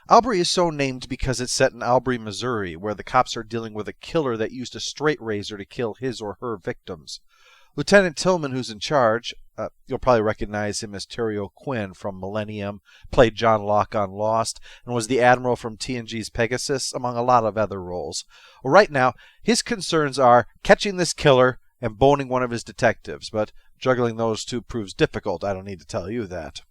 Aubrey is so named because it's set in Aubrey, Missouri, where the cops are dealing with a killer that used a straight razor to kill his or her victims. Lieutenant Tillman, who's in charge, you'll probably recognize him as Terry O'Quinn from Millennium, played John Locke on Lost, and was the Admiral from TNG's Pegasus, among a lot of other roles. Well, right now, his concerns are catching this killer and boning one of his detectives, but juggling those two proves difficult, I don't need to tell you that.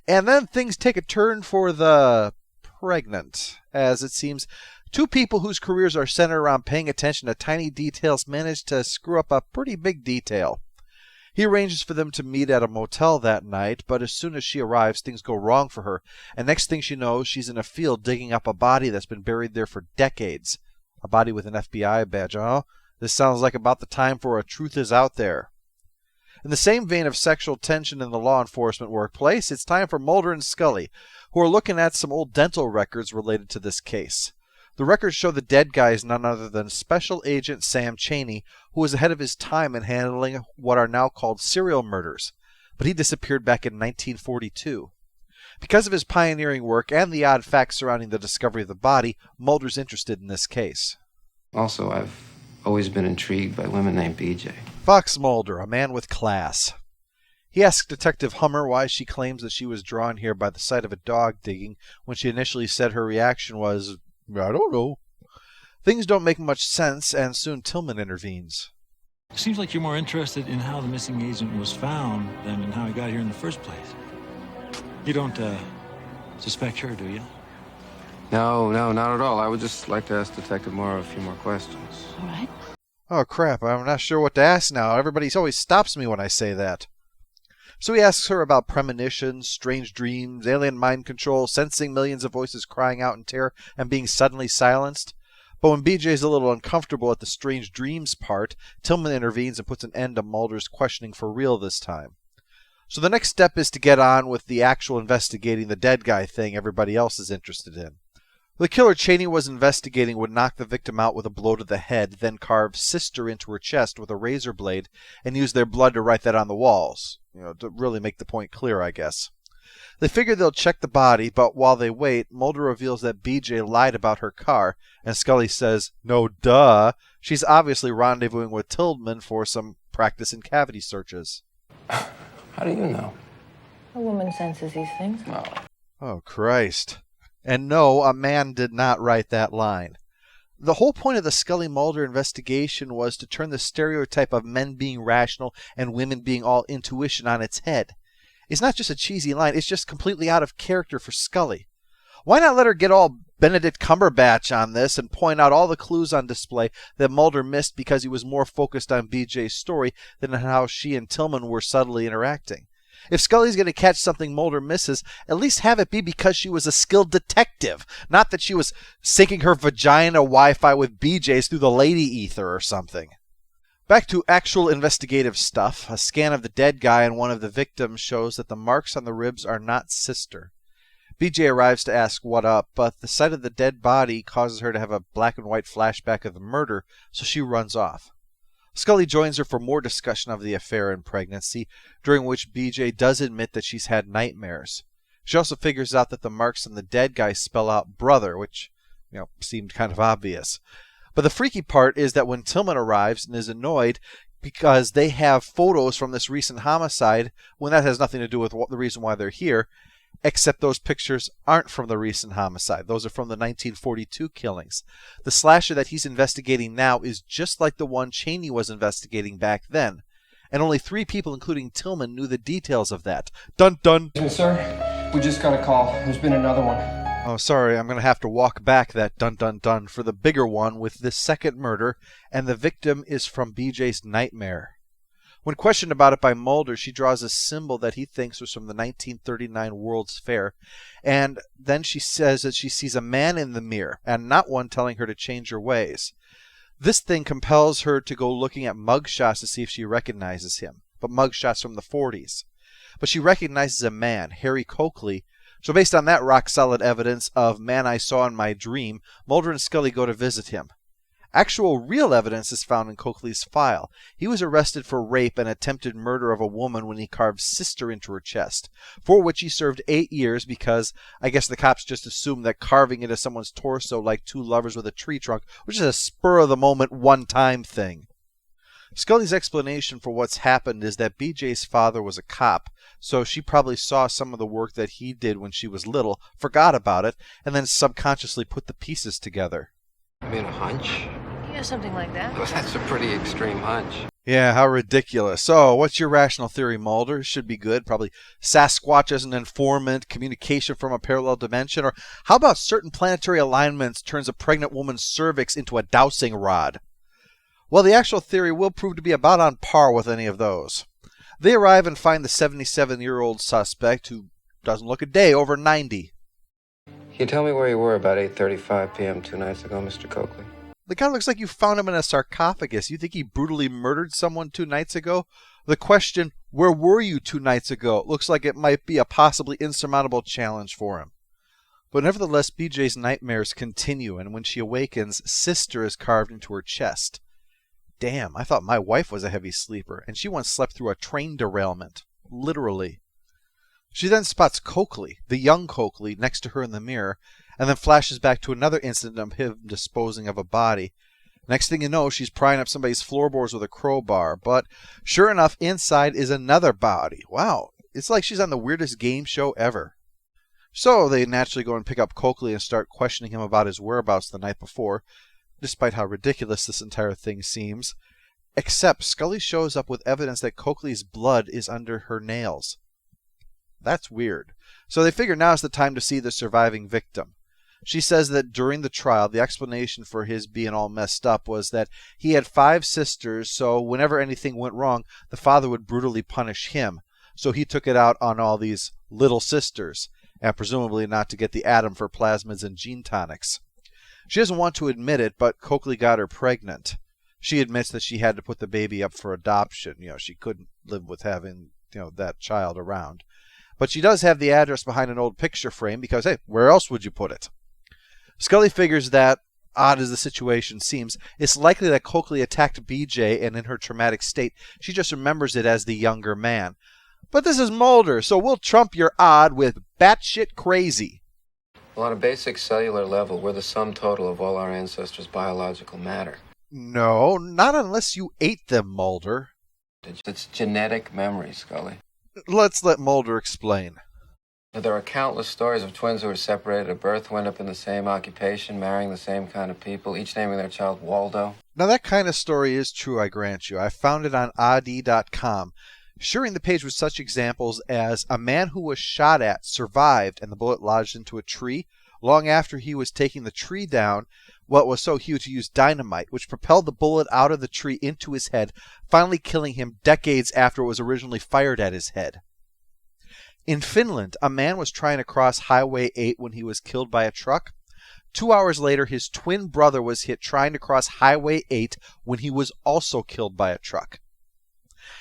And then things take a turn for the pregnant, as it seems two people whose careers are centered around paying attention to tiny details manage to screw up a pretty big detail. He arranges for them to meet at a motel that night, but as soon as she arrives, things go wrong for her, and next thing she knows, she's in a field digging up a body that's been buried there for decades. A body with an FBI badge. Oh, this sounds like about the time for a Truth Is Out There. In the same vein of sexual tension in the law enforcement workplace, it's time for Mulder and Scully, who are looking at some old dental records related to this case. The records show the dead guy is none other than Special Agent Sam Chaney, who was ahead of his time in handling what are now called serial murders, but he disappeared back in 1942. Because of his pioneering work and the odd facts surrounding the discovery of the body, Mulder's interested in this case. Also, I've always been intrigued by women named BJ. Fox Mulder, a man with class. He asks Detective Hummer why she claims that she was drawn here by the sight of a dog digging when she initially said her reaction was, I don't know. Things don't make much sense, and soon Tillman intervenes. It seems like you're more interested in how the missing agent was found than in how he got here in the first place. You don't, suspect her, do you? No, not at all. I would just like to ask Detective Morrow a few more questions. All right. Oh crap, I'm not sure what to ask now. Everybody always stops me when I say that. So he asks her about premonitions, strange dreams, alien mind control, sensing millions of voices crying out in terror and being suddenly silenced. But when BJ's a little uncomfortable at the strange dreams part, Tillman intervenes and puts an end to Mulder's questioning for real this time. So the next step is to get on with the actual investigating the dead guy thing everybody else is interested in. The killer Chaney was investigating would knock the victim out with a blow to the head, then carve sister into her chest with a razor blade and use their blood to write that on the walls. To really make the point clear, I guess. They figure they'll check the body, but while they wait, Mulder reveals that BJ lied about her car, and Scully says, no duh, she's obviously rendezvousing with Tillman for some practice in cavity searches. How do you know? A woman senses these things. Oh, Christ. And no, a man did not write that line. The whole point of the Scully-Mulder investigation was to turn the stereotype of men being rational and women being all intuition on its head. It's not just a cheesy line, it's just completely out of character for Scully. Why not let her get all Benedict Cumberbatch on this and point out all the clues on display that Mulder missed because he was more focused on BJ's story than on how she and Tillman were subtly interacting? If Scully's going to catch something Mulder misses, at least have it be because she was a skilled detective, not that she was syncing her vagina Wi-Fi with BJ's through the lady ether or something. Back to actual investigative stuff. A scan of the dead guy and one of the victims shows that the marks on the ribs are not sister. BJ arrives to ask what up, but the sight of the dead body causes her to have a black and white flashback of the murder, so she runs off. Scully joins her for more discussion of the affair and pregnancy, during which BJ does admit that she's had nightmares. She also figures out that the marks on the dead guy spell out brother, which, seemed kind of obvious. But the freaky part is that when Tillman arrives and is annoyed because they have photos from this recent homicide, when that has nothing to do with the reason why they're here, except those pictures aren't from the recent homicide. Those are from the 1942 killings. The slasher that he's investigating now is just like the one Chaney was investigating back then. And only 3 people, including Tillman, knew the details of that. Dun dun! Sir, we just got a call. There's been another one. Oh, sorry, I'm going to have to walk back that dun dun dun for the bigger one with this second murder, and the victim is from BJ's nightmare. When questioned about it by Mulder, she draws a symbol that he thinks was from the 1939 World's Fair, and then she says that she sees a man in the mirror, and not one telling her to change her ways. This thing compels her to go looking at mugshots to see if she recognizes him, but mugshots from the 40s. But she recognizes a man, Harry Coakley, so based on that rock-solid evidence of man I saw in my dream, Mulder and Scully go to visit him. Actual real evidence is found in Coakley's file. He was arrested for rape and attempted murder of a woman when he carved sister into her chest, for which he served 8 years because I guess the cops just assumed that carving into someone's torso like two lovers with a tree trunk was just a spur-of-the-moment one-time thing. Scully's explanation for what's happened is that BJ's father was a cop, so she probably saw some of the work that he did when she was little, forgot about it, and then subconsciously put the pieces together. I mean, a hunch? Yeah, something like that. Well, that's a pretty extreme hunch. Yeah, how ridiculous. So, what's your rational theory, Mulder? Should be good. Probably Sasquatch as an informant, communication from a parallel dimension, or how about certain planetary alignments turns a pregnant woman's cervix into a dowsing rod? Well, the actual theory will prove to be about on par with any of those. They arrive and find the 77-year-old suspect, who doesn't look a day over 90. Can you tell me where you were about 8:35 p.m. 2 nights ago, Mr. Coakley? The guy looks like you found him in a sarcophagus. You think he brutally murdered someone 2 nights ago? The question, where were you 2 nights ago, looks like it might be a possibly insurmountable challenge for him. But nevertheless, BJ's nightmares continue, and when she awakens, sister is carved into her chest. Damn, I thought my wife was a heavy sleeper, and she once slept through a train derailment. Literally. She then spots Coakley, the young Coakley, next to her in the mirror, and then flashes back to another incident of him disposing of a body. Next thing you know, she's prying up somebody's floorboards with a crowbar, but sure enough, inside is another body. Wow, it's like she's on the weirdest game show ever. So they naturally go and pick up Coakley and start questioning him about his whereabouts the night before, despite how ridiculous this entire thing seems. Except Scully shows up with evidence that Coakley's blood is under her nails. That's weird. So they figure now's the time to see the surviving victim. She says that during the trial, the explanation for his being all messed up was that he had 5 sisters, so whenever anything went wrong, the father would brutally punish him. So he took it out on all these little sisters, and presumably not to get the atom for plasmids and gene tonics. She doesn't want to admit it, but Coakley got her pregnant. She admits that she had to put the baby up for adoption. She couldn't live with having, that child around. But she does have the address behind an old picture frame because, hey, where else would you put it? Scully figures that, odd as the situation seems, it's likely that Coakley attacked BJ, and in her traumatic state, she just remembers it as the younger man. But this is Mulder, so we'll trump your odd with batshit crazy. Well, on a basic cellular level, we're the sum total of all our ancestors' biological matter. No, not unless you ate them, Mulder. It's genetic memory, Scully. Let's let Mulder explain. There are countless stories of twins who were separated at birth, who end up in the same occupation, marrying the same kind of people, each naming their child Waldo. Now that kind of story is true, I grant you. I found it on odd.com, sharing the page with such examples as a man who was shot at survived and the bullet lodged into a tree. Long after he was taking the tree down, what was so huge he used dynamite, which propelled the bullet out of the tree into his head, finally killing him decades after it was originally fired at his head. In Finland, a man was trying to cross Highway 8 when he was killed by a truck. 2 hours later, his twin brother was hit trying to cross Highway 8 when he was also killed by a truck.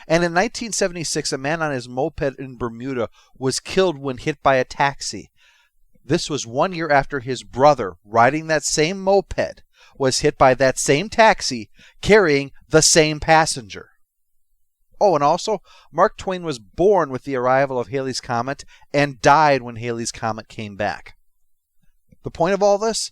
And in 1976, a man on his moped in Bermuda was killed when hit by a taxi. This was 1 year after his brother, riding that same moped, was hit by that same taxi, carrying the same passenger. Oh, and also, Mark Twain was born with the arrival of Halley's Comet and died when Halley's Comet came back. The point of all this?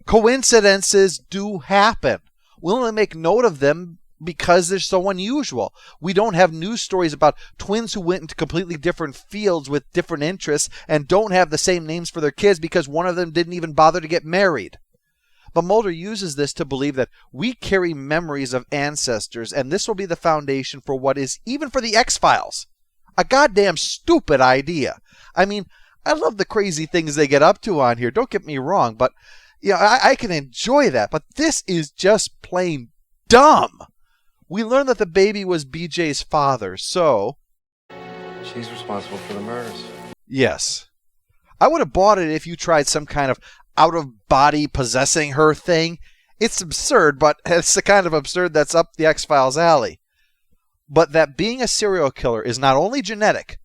Coincidences do happen. We only make note of them because they're so unusual. We don't have news stories about twins who went into completely different fields with different interests and don't have the same names for their kids because one of them didn't even bother to get married. But Mulder uses this to believe that we carry memories of ancestors, and this will be the foundation for what is, even for the X-Files, a goddamn stupid idea. I mean, I love the crazy things they get up to on here, don't get me wrong, but I can enjoy that. But this is just plain dumb. We learned that the baby was BJ's father, so... She's responsible for the murders. Yes. I would have bought it if you tried some kind of out-of-body possessing her thing. It's absurd, but it's the kind of absurd that's up the X-Files alley. But that being a serial killer is not only genetic,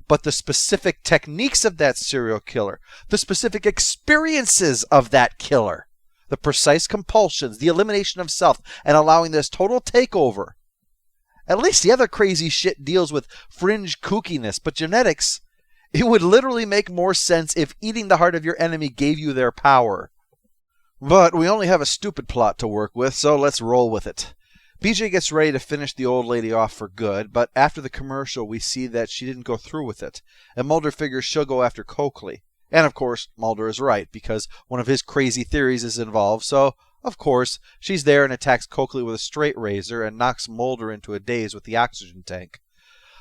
but the specific techniques of that serial killer, the specific experiences of that killer, The precise compulsions, the elimination of self, and allowing this total takeover. At least the other crazy shit deals with fringe kookiness, but genetics, it would literally make more sense if eating the heart of your enemy gave you their power. But we only have a stupid plot to work with, so let's roll with it. BJ gets ready to finish the old lady off for good, but after the commercial we see that she didn't go through with it, and Mulder figures she'll go after Coakley. And of course, Mulder is right, because one of his crazy theories is involved, so of course, she's there and attacks Coakley with a straight razor and knocks Mulder into a daze with the oxygen tank.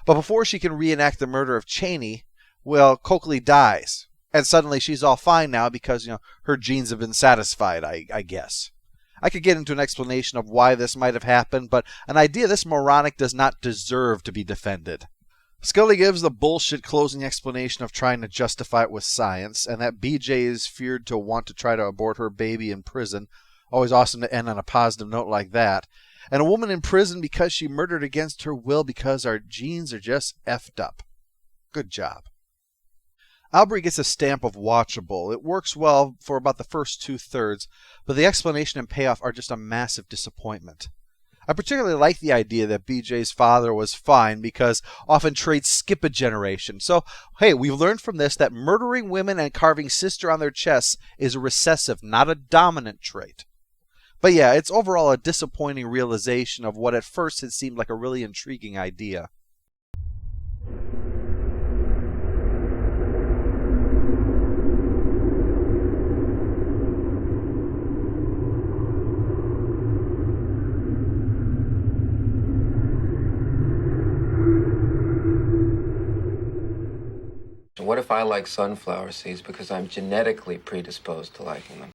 But before she can reenact the murder of Cheney, well, Coakley dies. And suddenly she's all fine now because, her genes have been satisfied, I guess. I could get into an explanation of why this might have happened, but an idea this moronic does not deserve to be defended. Scully gives the bullshit closing explanation of trying to justify it with science, and that BJ is feared to want to try to abort her baby in prison. Always awesome to end on a positive note like that. And a woman in prison because she murdered against her will because our genes are just effed up. Good job. Aubrey gets a stamp of watchable. It works well for about the first 2/3, but the explanation and payoff are just a massive disappointment. I particularly like the idea that BJ's father was fine because often traits skip a generation. So, hey, we've learned from this that murdering women and carving sister on their chests is a recessive, not a dominant trait. But yeah, it's overall a disappointing realization of what at first had seemed like a really intriguing idea. What if I like sunflower seeds because I'm genetically predisposed to liking them?